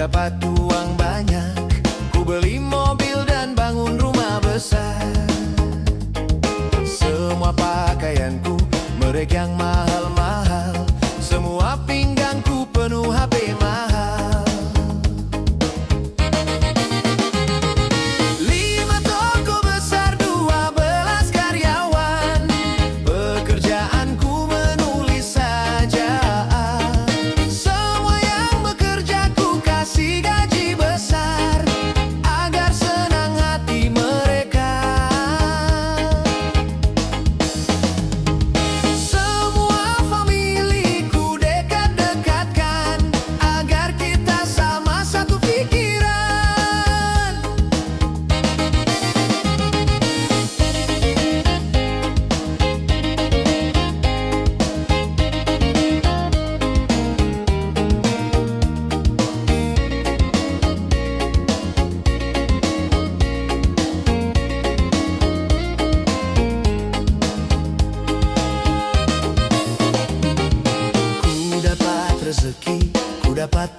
dapat uang banyak, ku beli mobil dan bangun rumah besar. Semua pakaianku merek yang mahal-mahal, semua pinggangku penuh HP mahal. 5 toko besar, 12 karyawan, pekerjaanku menulis saja. Semua yang bekerja ku kasih gaji besar, agar senang hati mereka. Semua familiku dekat-dekatkan, agar kita sama satu pikiran. Ku dapat rezeki, ku dapat